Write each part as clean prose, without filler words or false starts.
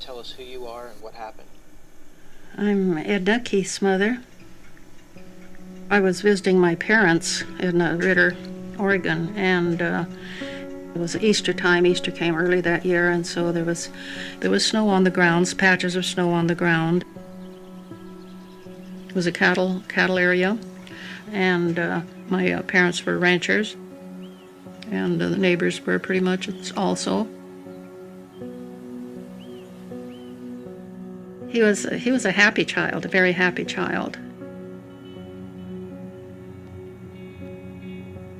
tell us who you are and what happened? I'm Edna Keith's mother. I was visiting my parents in Ritter, Oregon, and it was Easter time. Easter came early that year, and so there was snow on the grounds, patches of snow on the ground. It was a cattle area, and my parents were ranchers, and the neighbors were pretty much also. He was a happy child, a very happy child.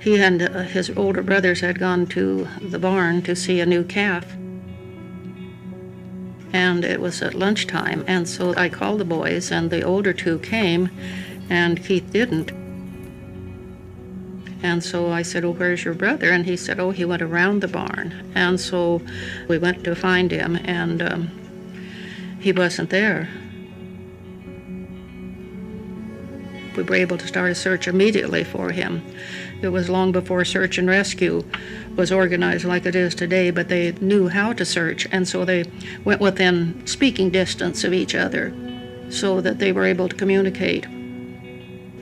He and his older brothers had gone to the barn to see a new calf. And it was at lunchtime, and so I called the boys, and the older two came, and Keith didn't. And so I said, "Oh, where's your brother?" And he said, "Oh, he went around the barn." And so we went to find him, and he wasn't there. We were able to start a search immediately for him. It was long before search and rescue was organized like it is today, but they knew how to search, and so they went within speaking distance of each other so that they were able to communicate.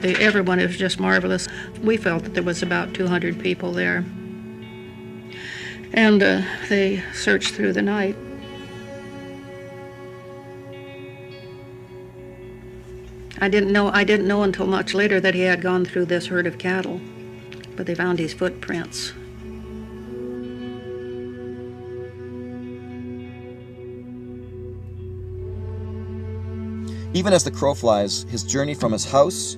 Everyone is just marvelous. We felt that there was about 200 people there. And they searched through the night. I didn't know until much later that he had gone through this herd of cattle, but they found his footprints. Even as the crow flies, his journey from his house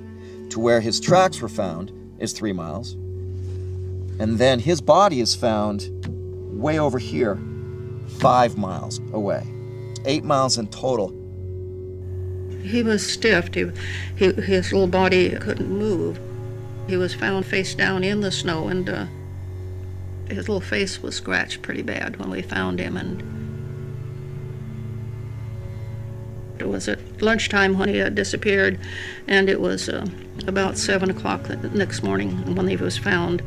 to where his tracks were found is 3 miles. And then his body is found way over here, 5 miles away. 8 miles in total. He was stiffed. His little body couldn't move. He was found face down in the snow, and his little face was scratched pretty bad when we found him. And it was at lunchtime when he had disappeared, and it was about 7 o'clock the next morning when he was found.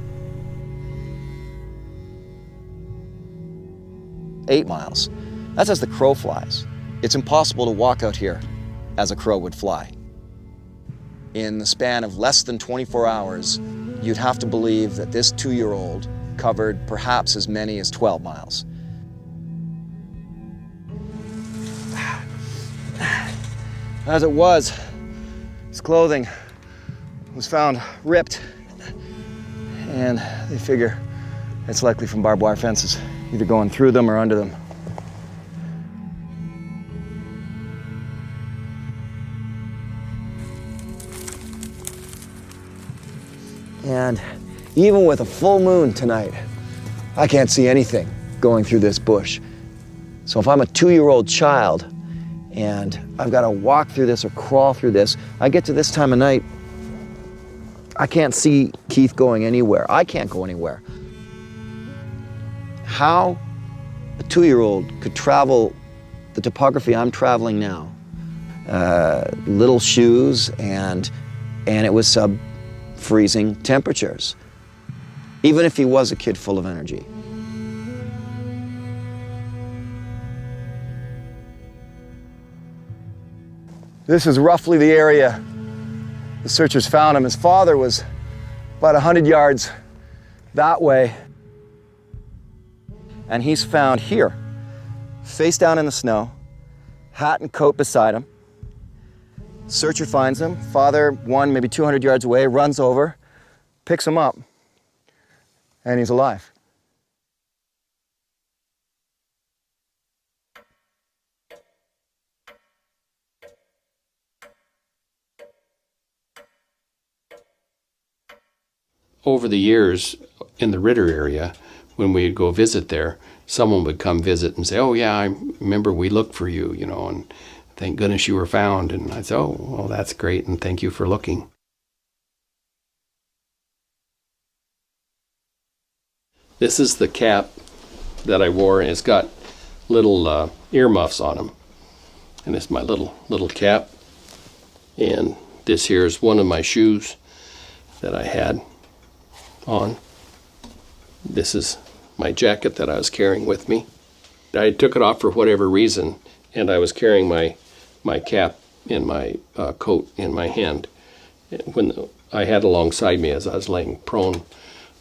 8 miles. That's as the crow flies. It's impossible to walk out here as a crow would fly. In the span of less than 24 hours, you'd have to believe that this 2-year-old covered perhaps as many as 12 miles. As it was, his clothing was found ripped, and they figure it's likely from barbed wire fences, either going through them or under them. And even with a full moon tonight, I can't see anything going through this bush. So if I'm a 2-year-old child and I've got to walk through this or crawl through this, I get to this time of night, I can't see Keith going anywhere. I can't go anywhere. How a 2-year-old could travel the topography I'm traveling now, little shoes, and it was sub-freezing temperatures, even if he was a kid full of energy. This is roughly the area the searchers found him. His father was about 100 yards that way, and he's found here, face down in the snow, hat and coat beside him. Searcher finds him. Father, maybe 200 yards away, runs over, picks him up, and he's alive. Over the years in the Ritter area, when we'd go visit there, someone would come visit and say, "Oh yeah, I remember we looked for you, and thank goodness you were found." And I'd say, "Oh, well, that's great, and thank you for looking." This is the cap that I wore, and it's got little earmuffs on them. And it's my little cap. And this here is one of my shoes that I had on. This is my jacket that I was carrying with me. I took it off for whatever reason, and I was carrying my cap in my coat in my hand. When I had alongside me as I was laying prone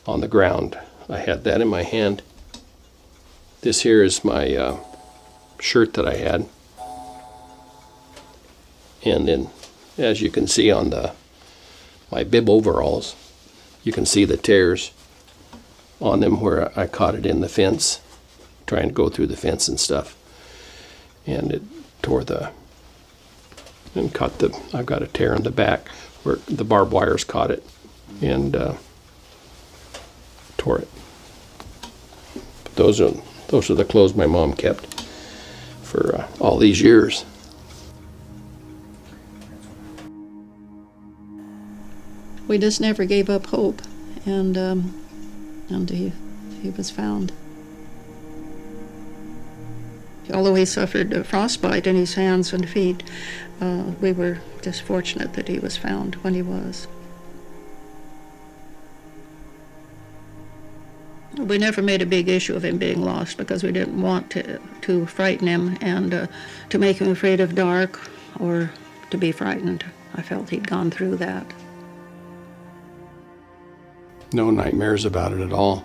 on the ground, I had that in my hand. This here is my shirt that I had. And then, as you can see on my bib overalls, you can see the tears on them where I caught it in the fence, trying to go through the fence and stuff. And it tore I've got a tear in the back where the barbed wires caught it and tore it. But those are the clothes my mom kept for all these years. We just never gave up hope, and he was found. Although he suffered a frostbite in his hands and feet, we were just fortunate that he was found when he was. We never made a big issue of him being lost because we didn't want to frighten him and to make him afraid of dark or to be frightened. I felt he'd gone through that. No nightmares about it at all.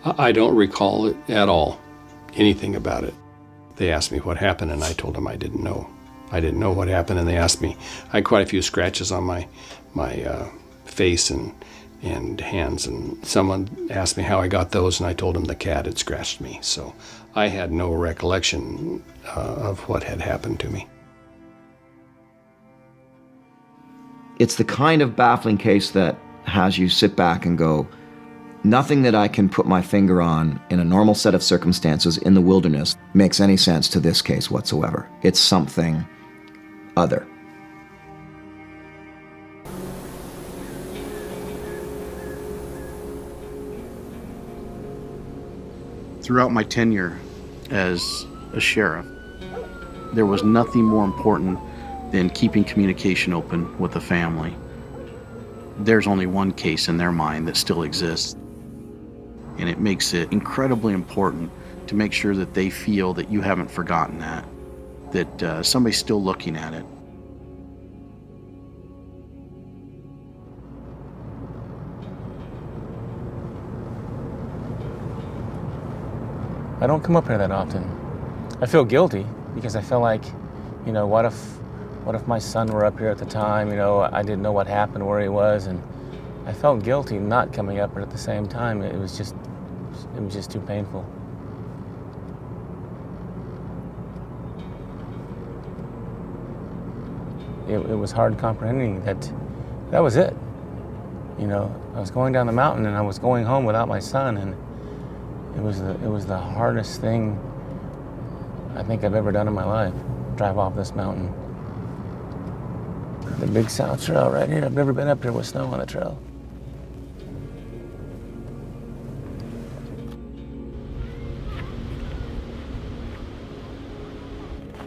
I don't recall it at all, anything about it. They asked me what happened, and I told them I didn't know. I didn't know what happened, and they asked me. I had quite a few scratches on my face and hands, and someone asked me how I got those, and I told them the cat had scratched me. So I had no recollection of what had happened to me. It's the kind of baffling case that has you sit back and go, nothing that I can put my finger on in a normal set of circumstances in the wilderness makes any sense to this case whatsoever. It's something other. Throughout my tenure as a sheriff, there was nothing more important than keeping communication open with the family. There's only one case in their mind that still exists, and it makes it incredibly important to make sure that they feel that you haven't forgotten that somebody's still looking at it. I don't come up here that often. I feel guilty because I feel like, what if my son were up here at the time, I didn't know what happened, where he was, and I felt guilty not coming up here at the same time. It was just too painful. It was hard comprehending that was it. I was going down the mountain and I was going home without my son, and it was the hardest thing I think I've ever done in my life, drive off this mountain. The Big South Trail right here. I've never been up here with snow on the trail.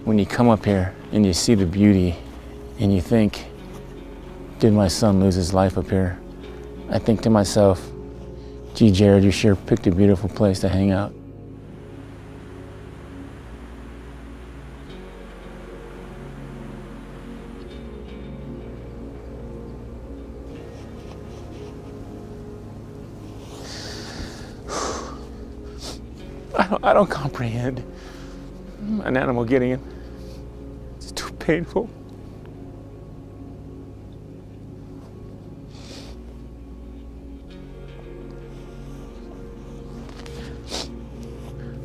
When you come up here and you see the beauty and you think, did my son lose his life up here? I think to myself, gee, Jared, you sure picked a beautiful place to hang out. I don't comprehend an animal getting in. It's too painful.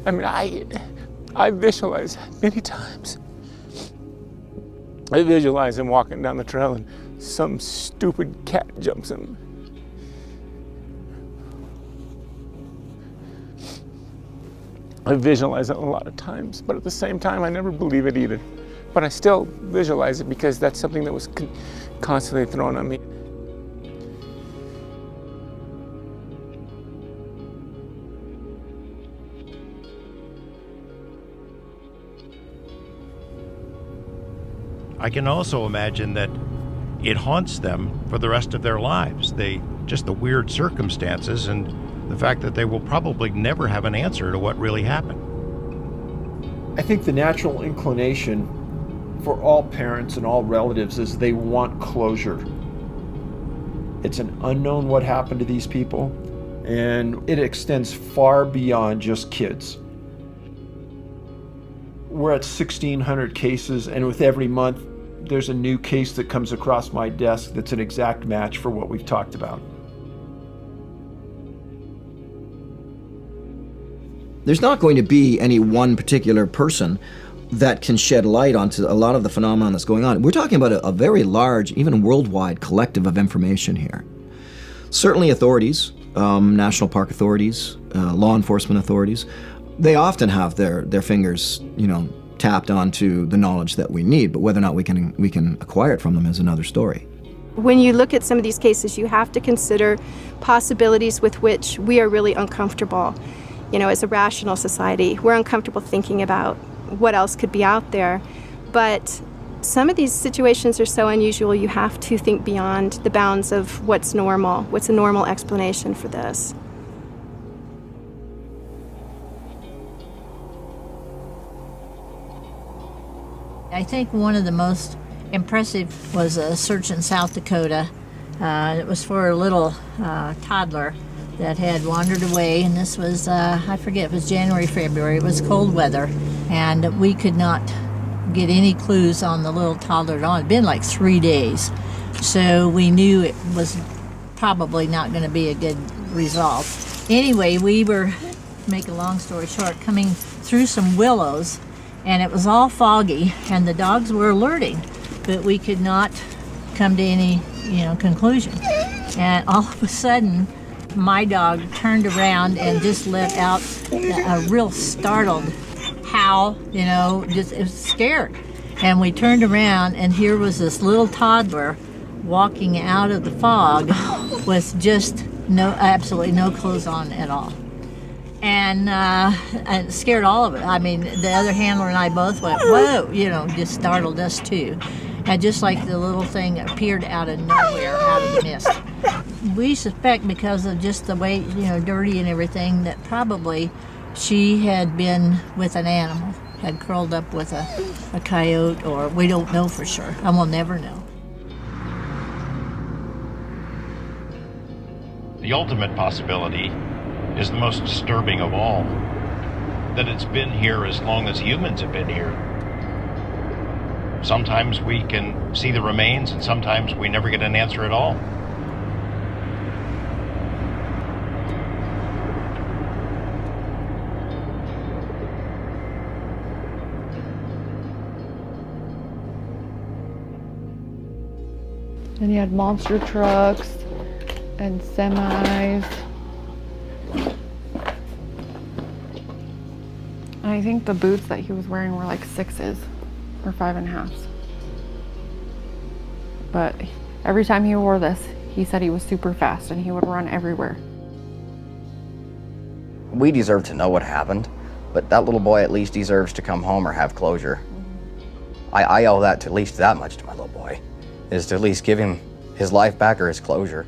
I mean, I visualize many times. I visualize him walking down the trail and some stupid cat jumps him. I visualize it a lot of times, but at the same time, I never believe it either. But I still visualize it because that's something that was constantly thrown at me. I can also imagine that it haunts them for the rest of their lives. Just the weird circumstances and the fact that they will probably never have an answer to what really happened. I think the natural inclination for all parents and all relatives is they want closure. It's an unknown what happened to these people, and it extends far beyond just kids. We're at 1,600 cases, and with every month, there's a new case that comes across my desk that's an exact match for what we've talked about. There's not going to be any one particular person that can shed light onto a lot of the phenomenon that's going on. We're talking about a very large, even worldwide collective of information here. Certainly authorities, national park authorities, law enforcement authorities, they often have their fingers, tapped onto the knowledge that we need, but whether or not we can acquire it from them is another story. When you look at some of these cases, you have to consider possibilities with which we are really uncomfortable. As a rational society, we're uncomfortable thinking about what else could be out there. But some of these situations are so unusual, you have to think beyond the bounds of what's normal, what's a normal explanation for this. I think one of the most impressive was a search in South Dakota. It was for a little toddler that had wandered away, and this was, I forget, it was January, February. It was cold weather, and we could not get any clues on the little toddler at all. It had been like 3 days, so we knew it was probably not going to be a good result. Anyway, we were, to make a long story short, coming through some willows, and it was all foggy, and the dogs were alerting, but we could not come to any, conclusion. And all of a sudden, my dog turned around and just let out a real startled howl, it was scared. And we turned around, and here was this little toddler walking out of the fog with just absolutely no clothes on at all. And it scared all of it. I mean, the other handler and I both went, whoa, just startled us too. And just like the little thing appeared out of nowhere, out of the mist. We suspect, because of just the way, dirty and everything, that probably she had been with an animal, had curled up with a coyote, or we don't know for sure, and we'll never know. The ultimate possibility is the most disturbing of all, that it's been here as long as humans have been here. Sometimes we can see the remains, and sometimes we never get an answer at all. And he had monster trucks and semis. And I think the boots that he was wearing were like 6s or 5.5s. But every time he wore this, he said he was super fast and he would run everywhere. We deserve to know what happened, but that little boy at least deserves to come home or have closure. I owe that to at least that much to my little boy, is to at least give him his life back or his closure.